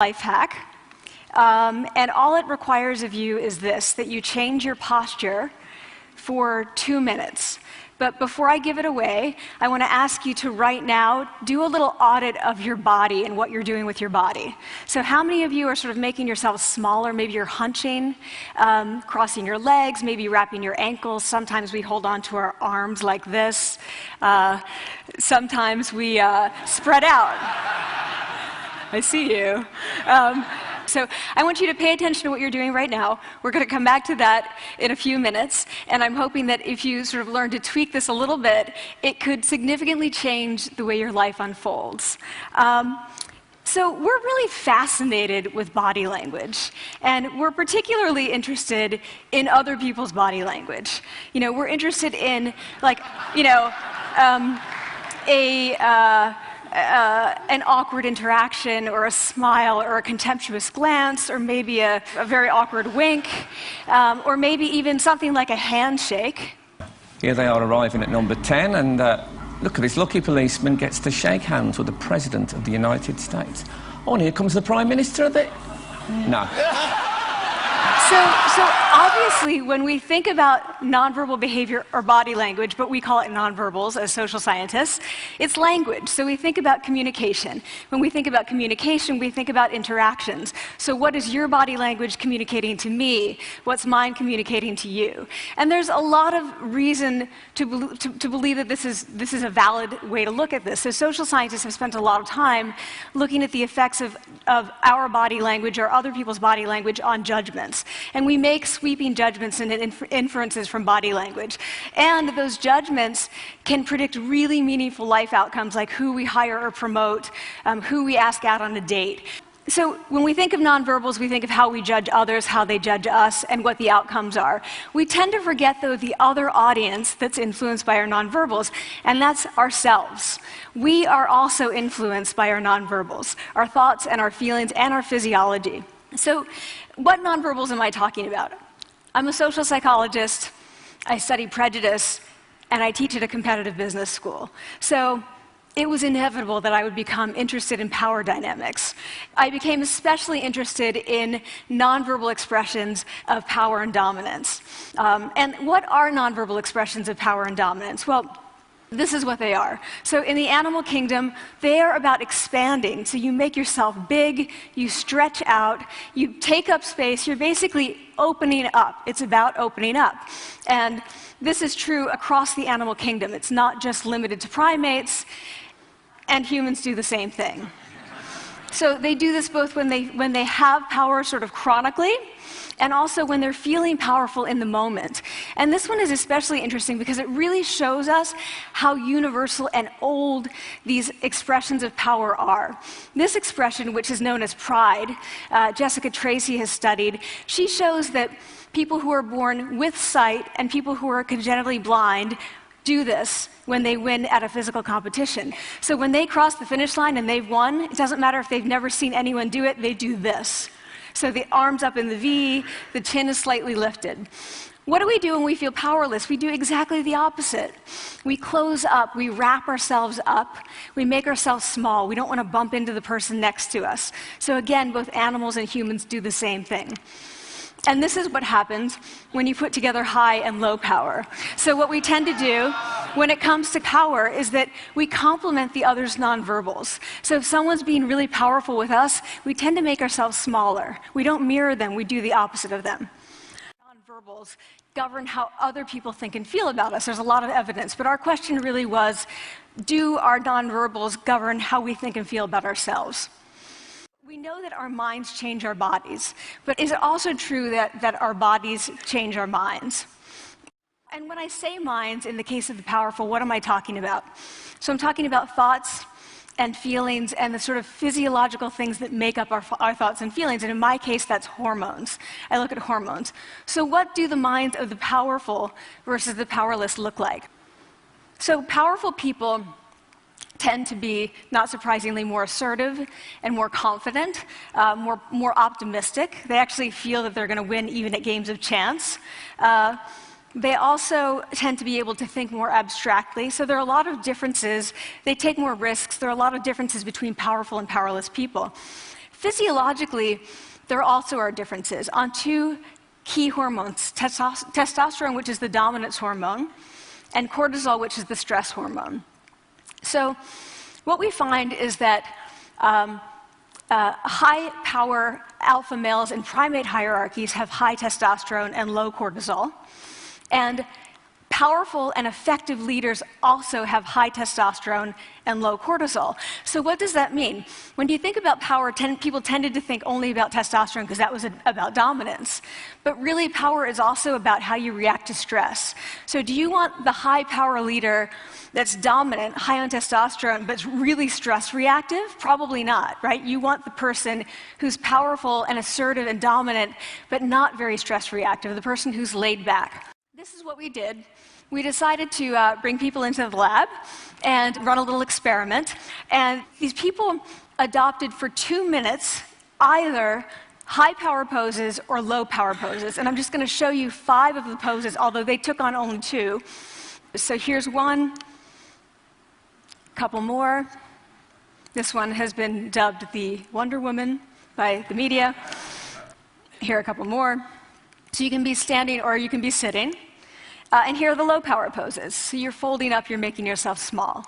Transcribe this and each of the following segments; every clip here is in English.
life hack, and all it requires of you is this, that you change your posture for 2 minutes. But before I give it away, I want to ask you to right now do a little audit of your body and what you're doing with your body. So how many of you are sort of making yourselves smaller? Maybe you're hunching, crossing your legs, maybe wrapping your ankles. Sometimes we hold on to our arms like this. Sometimes we spread out. I see you. So I want you to pay attention to what you're doing right now. We're going to come back to that in a few minutes, and I'm hoping that if you sort of learn to tweak this a little bit, it could significantly change the way your life unfolds. So we're really fascinated with body language, and we're particularly interested in other people's body language. You know, we're interested in, like, you know, an awkward interaction, or a smile, or a contemptuous glance, or maybe a very awkward wink, or maybe even something like a handshake. Here they are arriving at number 10, and look at this lucky policeman gets to shake hands with the President of the United States. Oh, and here comes the Prime Minister of it. No. So obviously, when we think about nonverbal behavior or body language, but we call it nonverbals as social scientists, it's language. So we think about communication. When we think about communication, we think about interactions. So what is your body language communicating to me? What's mine communicating to you? And there's a lot of reason to believe that this is a valid way to look at this. So social scientists have spent a lot of time looking at the effects of our body language or other people's body language on judgments. And we make sweeping judgments and inferences from body language. And those judgments can predict really meaningful life outcomes, like who we hire or promote, who we ask out on a date. So when we think of nonverbals, we think of how we judge others, how they judge us, and what the outcomes are. We tend to forget, though, the other audience that's influenced by our nonverbals, and that's ourselves. We are also influenced by our nonverbals, our thoughts and our feelings and our physiology. So what nonverbals am I talking about? I'm a social psychologist, I study prejudice, and I teach at a competitive business school. So it was inevitable that I would become interested in power dynamics. I became especially interested in nonverbal expressions of power and dominance. And what are nonverbal expressions of power and dominance? Well, this is what they are. So in the animal kingdom, they are about expanding. So you make yourself big, you stretch out, you take up space, you're basically opening up. It's about opening up. And this is true across the animal kingdom. It's not just limited to primates, and humans do the same thing. So they do this both when they have power sort of chronically, and also when they're feeling powerful in the moment. And this one is especially interesting because it really shows us how universal and old these expressions of power are. This expression, which is known as pride, Jessica Tracy has studied, she shows that people who are born with sight and people who are congenitally blind do this when they win at a physical competition. So when they cross the finish line and they've won, it doesn't matter if they've never seen anyone do it, they do this. So the arms up in the V, the chin is slightly lifted. What do we do when we feel powerless? We do exactly the opposite. We close up, we wrap ourselves up, we make ourselves small. We don't want to bump into the person next to us. So again, both animals and humans do the same thing. And this is what happens when you put together high and low power. So what we tend to do when it comes to power is that we complement the other's nonverbals. So if someone's being really powerful with us, we tend to make ourselves smaller. We don't mirror them, we do the opposite of them. Nonverbals govern how other people think and feel about us. There's a lot of evidence, but our question really was, do our nonverbals govern how we think and feel about ourselves? We know that our minds change our bodies, but is it also true that our bodies change our minds? And when I say minds, in the case of the powerful, what am I talking about? So I'm talking about thoughts and feelings and the sort of physiological things that make up our thoughts and feelings, and in my case, that's hormones. I look at hormones. So what do the minds of the powerful versus the powerless look like? So powerful people tend to be, not surprisingly, more assertive and more confident, more optimistic. They actually feel that they're going to win even at games of chance. They also tend to be able to think more abstractly, so there are a lot of differences. They take more risks. There are a lot of differences between powerful and powerless people. Physiologically, there also are differences on two key hormones, testosterone, which is the dominance hormone, and cortisol, which is the stress hormone. So what we find is that high-power alpha males in primate hierarchies have high testosterone and low cortisol, and powerful and effective leaders also have high testosterone and low cortisol. So what does that mean? When you think about power, people tended to think only about testosterone because that was about dominance. But really, power is also about how you react to stress. So do you want the high-power leader that's dominant, high on testosterone, but really stress reactive? Probably not, right? You want the person who's powerful and assertive and dominant, but not very stress reactive, the person who's laid back. This is what we did. We decided to bring people into the lab and run a little experiment. And these people adopted for 2 minutes either high power poses or low power poses. And I'm just going to show you 5 of the poses, although they took on only 2. So here's one, a couple more. This one has been dubbed the Wonder Woman by the media. Here are a couple more. So you can be standing or you can be sitting. And here are the low power poses. So you're folding up, you're making yourself small.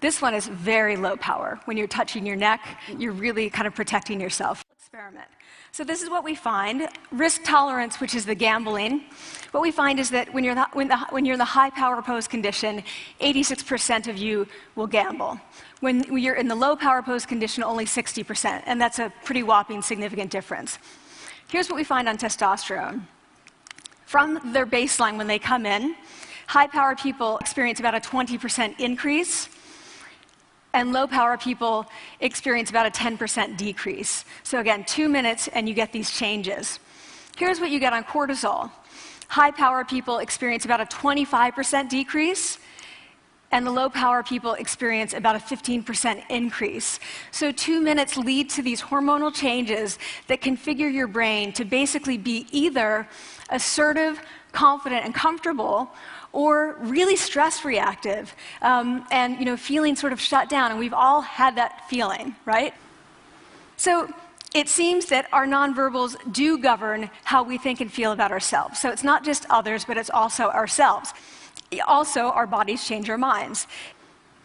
This one is very low power. When you're touching your neck, you're really kind of protecting yourself. Experiment. So this is what we find. Risk tolerance, which is the gambling. What we find is that when you're in the high power pose condition, 86% of you will gamble. When you're in the low power pose condition, only 60%. And that's a pretty whopping significant difference. Here's what we find on testosterone. From their baseline when they come in, high-power people experience about a 20% increase, and low-power people experience about a 10% decrease. So again, 2 minutes and you get these changes. Here's what you get on cortisol. High-power people experience about a 25% decrease, and the low-power people experience about a 15% increase. So 2 minutes lead to these hormonal changes that configure your brain to basically be either assertive, confident, and comfortable, or really stress reactive, and feeling sort of shut down. And we've all had that feeling, right? So it seems that our nonverbals do govern how we think and feel about ourselves. So it's not just others, but it's also ourselves. Also, our bodies change our minds.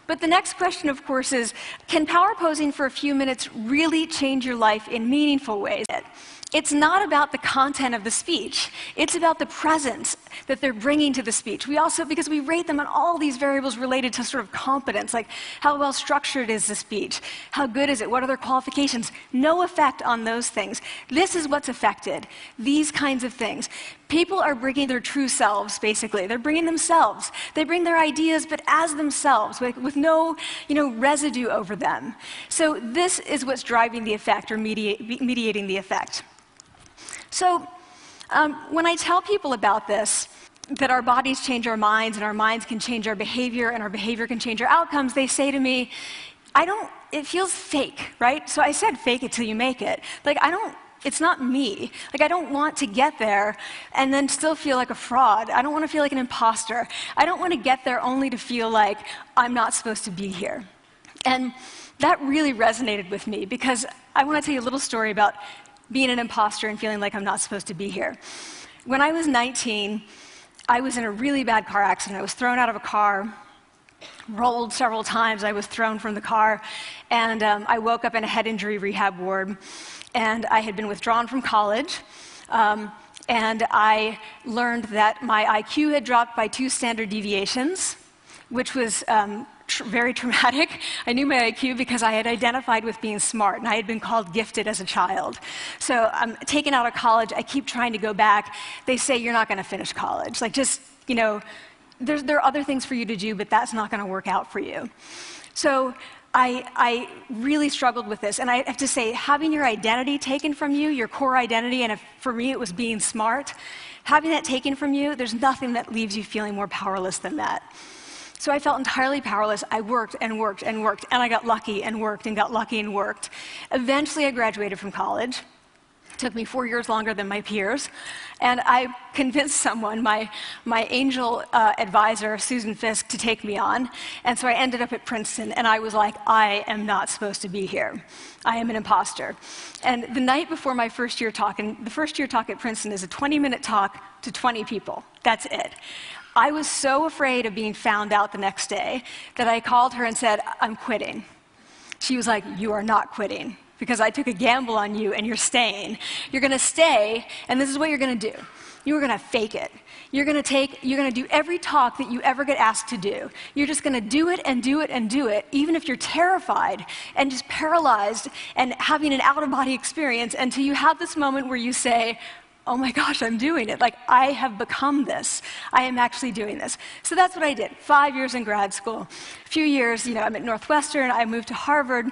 But the next question, of course, is, can power posing for a few minutes really change your life in meaningful ways? It's not about the content of the speech. It's about the presence that they're bringing to the speech. We also, because we rate them on all these variables related to sort of competence, like how well structured is the speech? How good is it? What are their qualifications? No effect on those things. This is what's affected, these kinds of things. People are bringing their true selves, basically. They're bringing themselves. They bring their ideas, but as themselves, with no residue over them. So this is what's driving the effect, or mediating the effect. So when I tell people about this, that our bodies change our minds, and our minds can change our behavior, and our behavior can change our outcomes, they say to me, it feels fake, right? So I said, fake it till you make it. It's not me. I don't want to get there and then still feel like a fraud. I don't want to feel like an imposter. I don't want to get there only to feel like I'm not supposed to be here. And that really resonated with me, because I want to tell you a little story about being an imposter and feeling like I'm not supposed to be here. When I was 19, I was in a really bad car accident. I was thrown out of a car, rolled several times. I was thrown from the car, and I woke up in a head injury rehab ward. And I had been withdrawn from college, and I learned that my IQ had dropped by 2 standard deviations, which was very traumatic. I knew my IQ because I had identified with being smart, and I had been called gifted as a child. So I'm taken out of college. I keep trying to go back. They say, you're not going to finish college. There are other things for you to do, but that's not going to work out for you. So I really struggled with this. And I have to say, having your identity taken from you, your core identity, and for me it was being smart, having that taken from you, there's nothing that leaves you feeling more powerless than that. So I felt entirely powerless. I worked and worked and worked, and I got lucky and worked and got lucky and worked. Eventually I graduated from college. took me 4 years longer than my peers. And I convinced someone, my angel advisor, Susan Fisk, to take me on. And so I ended up at Princeton, and I was like, I am not supposed to be here. I am an imposter. And the night before my first year talk, and the first year talk at Princeton is a 20-minute talk to 20 people. That's it. I was so afraid of being found out the next day that I called her and said, I'm quitting. She was like, you are not quitting, because I took a gamble on you and you're staying. You're going to stay, and this is what you're going to do. You're going to fake it. You're going to do every talk that you ever get asked to do. You're just going to do it and do it and do it, even if you're terrified and just paralyzed and having an out-of-body experience, until you have this moment where you say, oh my gosh, I'm doing it. Like, I have become this. I am actually doing this. So that's what I did. 5 years in grad school. A few years, I'm at Northwestern. I moved to Harvard.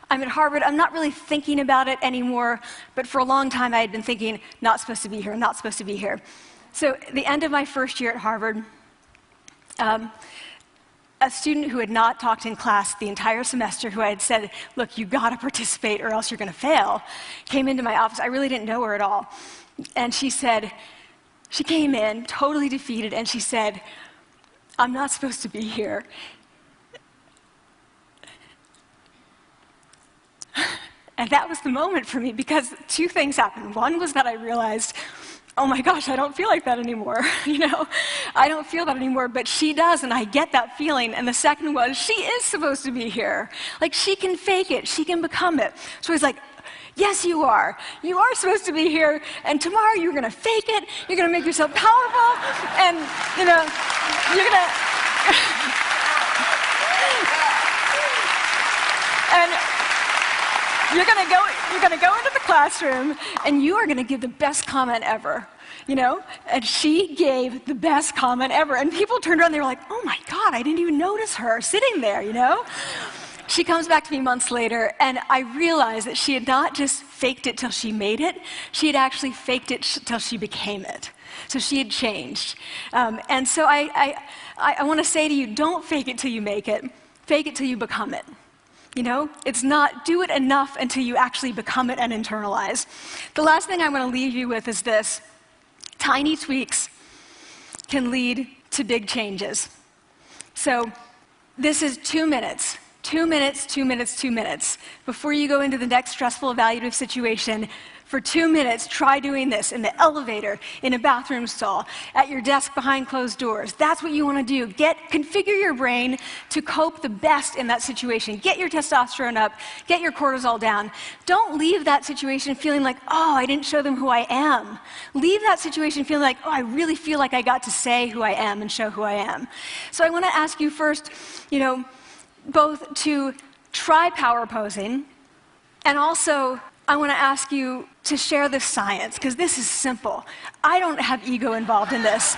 I'm at Harvard. I'm not really thinking about it anymore, but for a long time I had been thinking, not supposed to be here, not supposed to be here. So at the end of my first year at Harvard, a student who had not talked in class the entire semester, who I had said, look, you got to participate or else you're going to fail, came into my office. I really didn't know her at all. And she came in totally defeated, and she said, I'm not supposed to be here. And that was the moment for me, because two things happened. One was that I realized, oh my gosh, I don't feel like that anymore. I don't feel that anymore, but she does, and I get that feeling. And the second was, she is supposed to be here. Like, she can fake it, she can become it. So I was like, yes, you are. You are supposed to be here, and tomorrow you're going to fake it, you're going to make yourself powerful, and, you're going to... and you're going to go into the classroom, and you are going to give the best comment ever, And she gave the best comment ever. And people turned around, they were like, oh my God, I didn't even notice her sitting there, She comes back to me months later, and I realized that she had not just faked it till she made it, she had actually faked it till she became it. So she had changed. And so I want to say to you, don't fake it till you make it. Fake it till you become it. It's not do it enough until you actually become it and internalize. The last thing I want to leave you with is this. Tiny tweaks can lead to big changes. So this is 2 minutes. 2 minutes, 2 minutes, 2 minutes. Before you go into the next stressful evaluative situation, for 2 minutes, try doing this in the elevator, in a bathroom stall, at your desk behind closed doors. That's what you want to do. Configure your brain to cope the best in that situation. Get your testosterone up, get your cortisol down. Don't leave that situation feeling like, oh, I didn't show them who I am. Leave that situation feeling like, oh, I really feel like I got to say who I am and show who I am. So I want to ask you first, both to try power posing, and also I want to ask you to share this science, because this is simple. I don't have ego involved in this.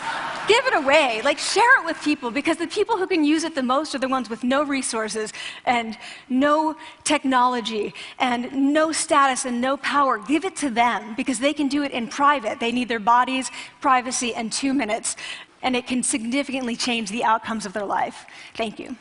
Give it away. Share it with people, because the people who can use it the most are the ones with no resources and no technology and no status and no power. Give it to them, because they can do it in private. They need their bodies, privacy, and 2 minutes, and it can significantly change the outcomes of their life. Thank you.